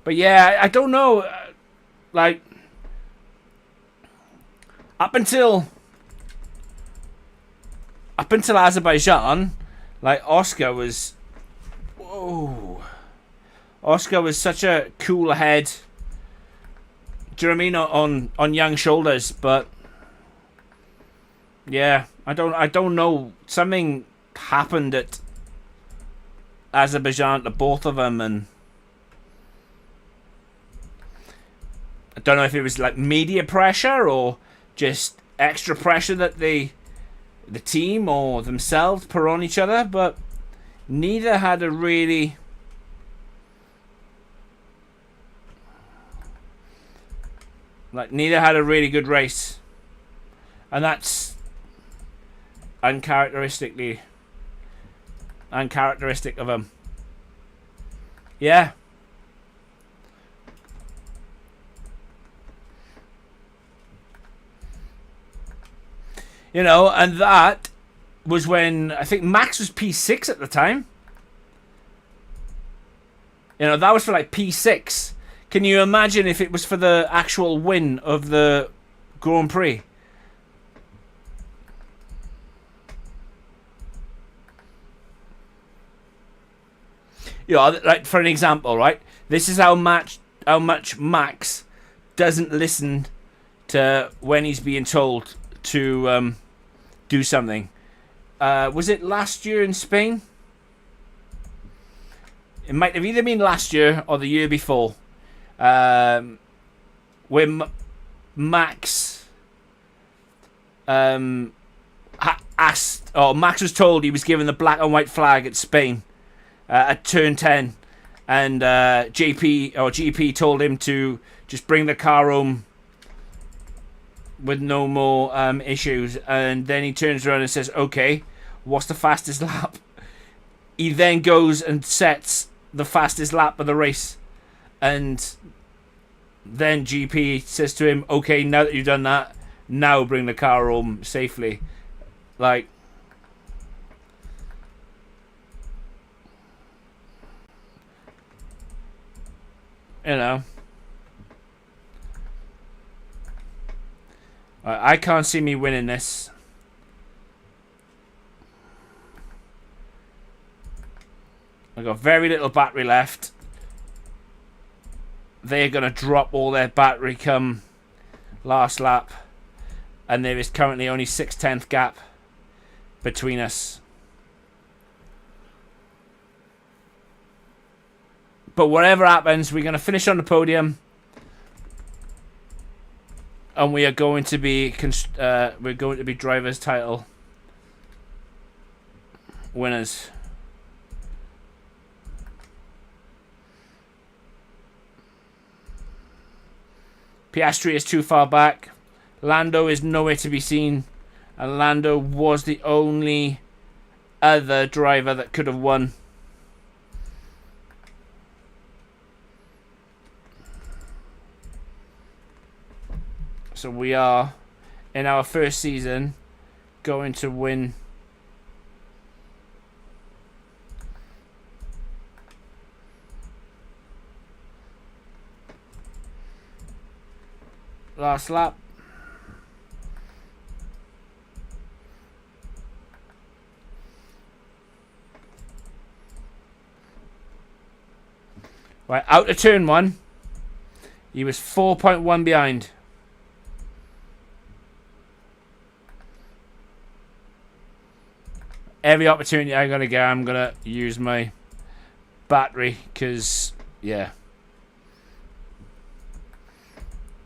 But yeah, I don't know. Like, up until Azerbaijan, like, Oscar was such a cool head. Do you know what I mean? On young shoulders, but yeah, I don't know. Something happened at Azerbaijan to both of them, and I don't know if it was like media pressure or just extra pressure that the team or themselves put on each other, but neither had a really good race. And that's uncharacteristic of him. Yeah. You know, and that was when I think Max was P6 at the time. You know, that was for like P6. Can you imagine if it was for the actual win of the Grand Prix? You know, like for an example, right? This is how much Max doesn't listen to when he's being told to do something. Was it last year in Spain? It might have either been last year or the year before. When Max Max was told he was given the black and white flag at Spain at turn 10, and GP told him to just bring the car home with no more issues, and then he turns around and says, okay, what's the fastest lap? He then goes and sets the fastest lap of the race, and then GP says to him, okay, now that you've done that, now bring the car home safely. Like, you know, I can't see me winning this. I've got very little battery left. They're going to drop all their battery come last lap. And there is currently only 6/10 gap between us. But whatever happens, we're going to finish on the podium. And we are going to be drivers' title winners. Piastri is too far back. Lando is nowhere to be seen. And Lando was the only other driver that could have won. So we are, in our first season, going to win last lap. Right, out of turn 1. He was 4.1 behind. Every opportunity I'm going to get, I'm going to use my battery because, yeah,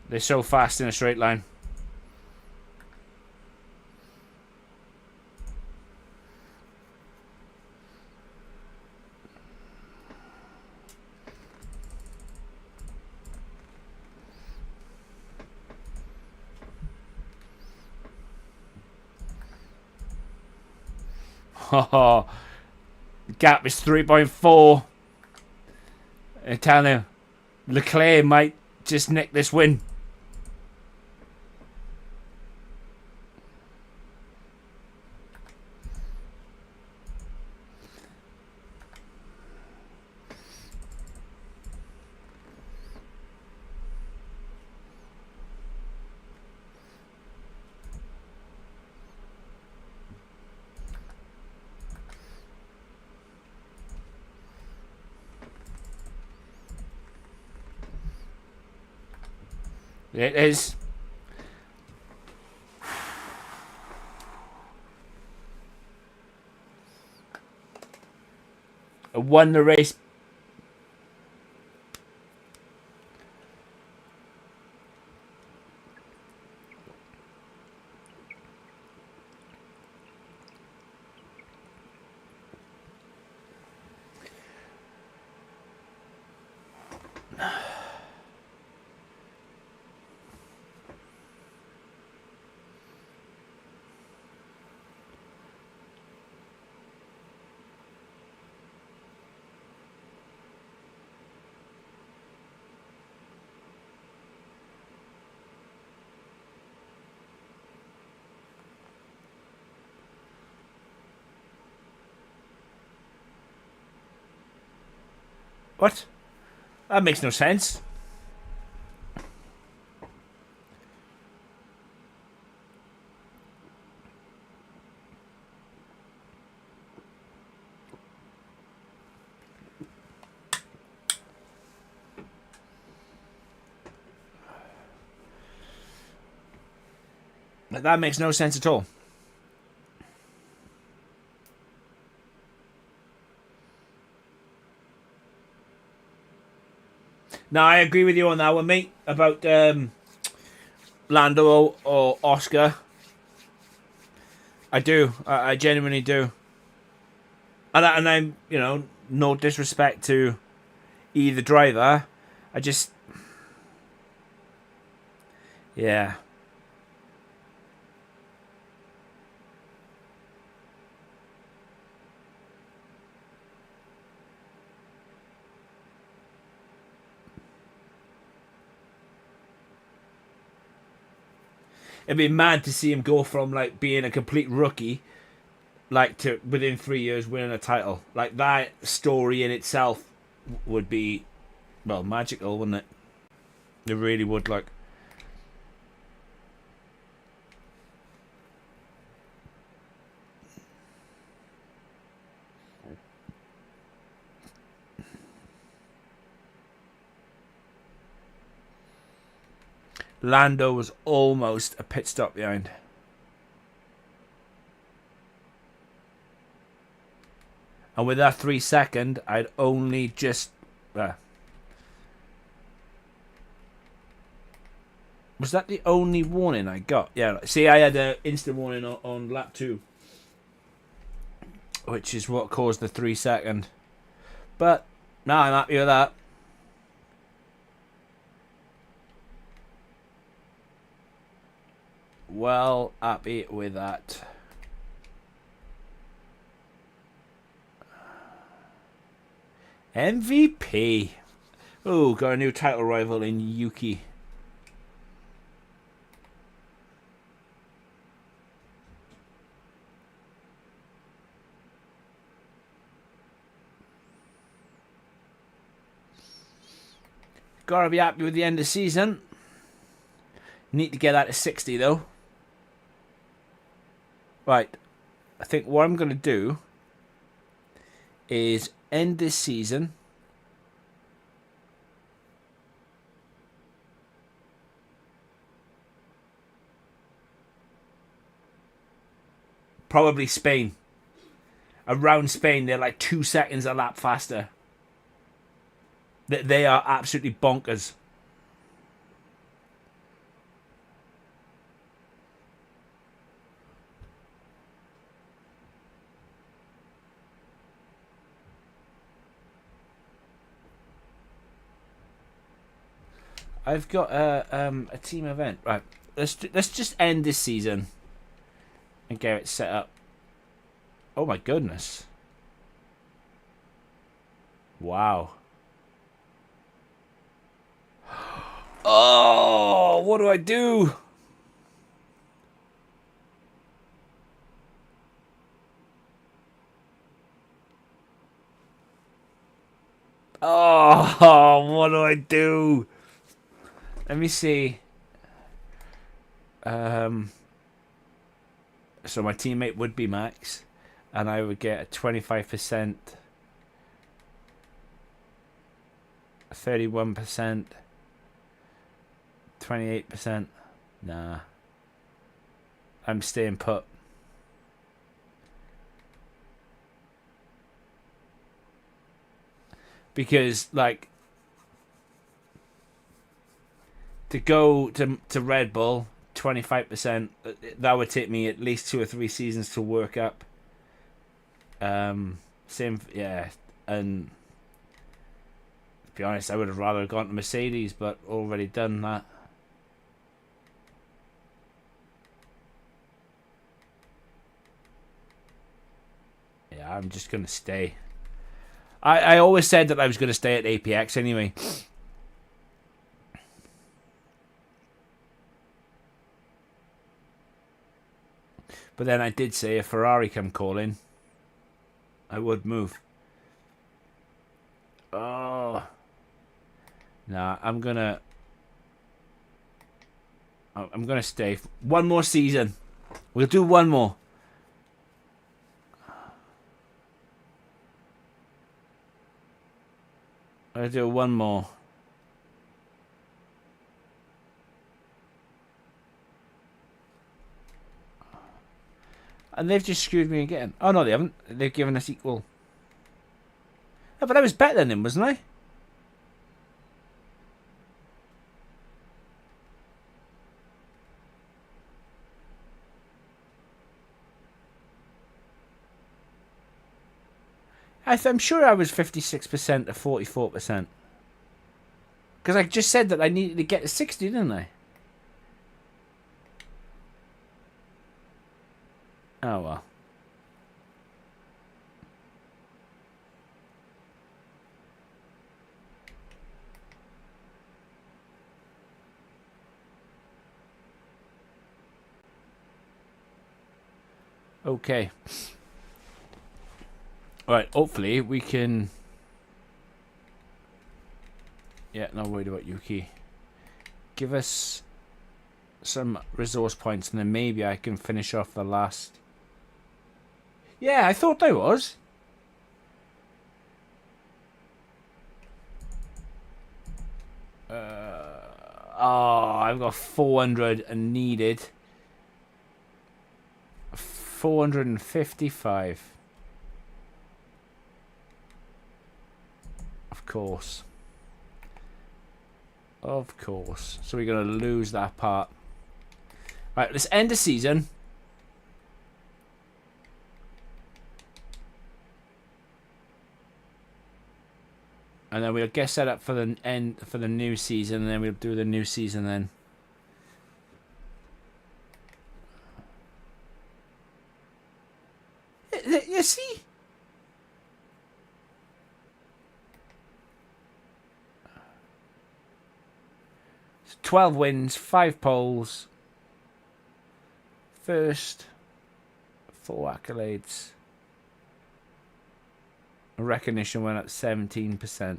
they're so fast in a straight line. Oh, the gap is 3.4. I tell you, Leclerc might just nick this win. It is. I won the race. What? That makes no sense. That makes no sense at all. Now, I agree with you on that one, mate, about Lando or Oscar. I do. I genuinely do. And I'm, you know, no disrespect to either driver. I just... Yeah. It'd be mad to see him go from like being a complete rookie, like to within 3 years winning a title. Like that story in itself would be, well, magical, wouldn't it? It really would. Like, Lando was almost a pit stop behind. And with that 3 second, I'd only just Was that the only warning I got? Yeah, see, I had an instant warning on lap 2. Which is what caused the 3 second. But, no, I'm happy with that. Well, happy with that. MVP. Oh, got a new title rival in Yuki. Gotta be happy with the end of the season. Need to get that to 60 though. Right. I think what I'm going to do is end this season. Probably Spain. Around Spain, they're like 2 seconds a lap faster. They are absolutely bonkers. I've got a team event. Right, let's just end this season and get it set up. Oh my goodness! Wow. Oh, what do I do? Oh, what do I do? Let me see. So my teammate would be Max, and I would get a 25%, 31%, 28%. Nah. I'm staying put. Because, like, to go to Red Bull, 25%, that would take me at least 2 or 3 seasons to work up. Same, yeah. And to be honest, I would have rather gone to Mercedes, but already done that. Yeah, I'm just going to stay. I always said that I was going to stay at APX anyway. But then I did say if Ferrari come calling, I would move. Oh. Nah, I'm gonna stay. One more season. We'll do one more. I'll do one more. And they've just screwed me again. Oh, no, they haven't. They've given us equal. No, but I was better than him, wasn't I? I'm sure I was 56% to 44%. Because I just said that I needed to get to 60, didn't I? Oh, well. Okay. Alright, hopefully we can... Yeah, not worried about Yuki. Give us some resource points and then maybe I can finish off the last... Yeah, I thought I was. Oh, I've got 400 and needed 455. Of course. Of course. So we're going to lose that part. Right, let's end the season. And then we'll get set up for the end for the new season, and then we'll do the new season then. You see? It's 12 wins, 5 poles. First, 4 accolades. Recognition went up 17%.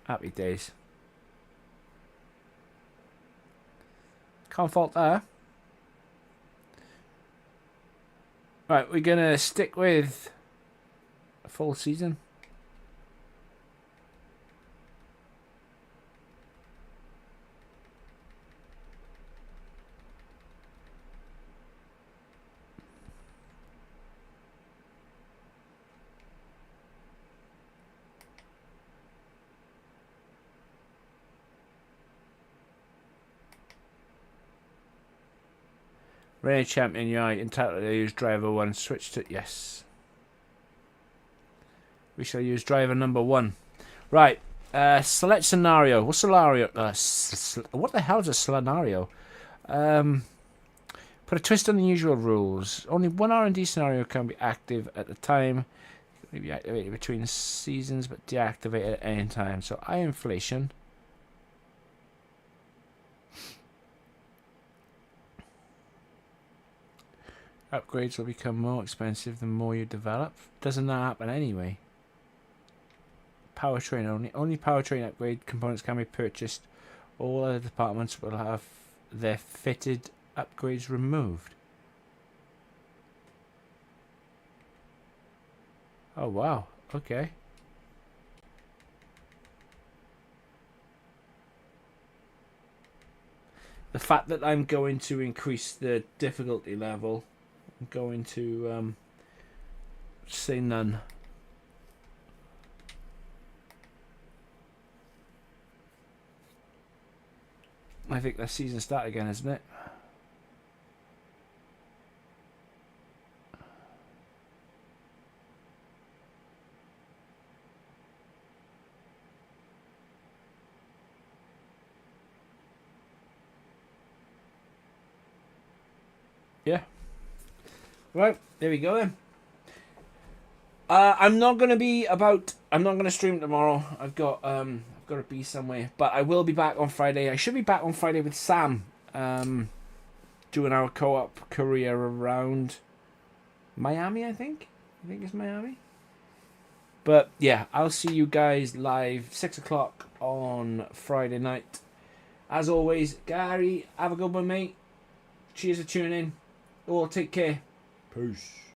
Happy days. Can't fault that. Right, we're going to stick with a full season. Reigning champion, yeah, entitled to use driver 1. Switch to yes. We shall use driver number 1. Right. Select scenario. What scenario? What the hell is a scenario? Put a twist on the usual rules. Only one R&D scenario can be active at the time. It may be activated between seasons, but deactivated at any time. So high inflation. Upgrades will become more expensive the more you develop. Doesn't that happen anyway? Powertrain only. Only powertrain upgrade components can be purchased. All other departments will have their fitted upgrades removed. Oh wow, okay. The fact that I'm going to increase the difficulty level, I'm going to say none. I think the season start again, isn't it? Yeah. Right, there we go then. I'm not gonna stream tomorrow. I've got to be somewhere, but I will be back on Friday. I should be back on Friday with Sam, doing our co-op career around Miami. I think it's Miami. But yeah, I'll see you guys live 6 o'clock on Friday night. As always, Gary, have a good one, mate. Cheers for tuning in. All take care. Peace.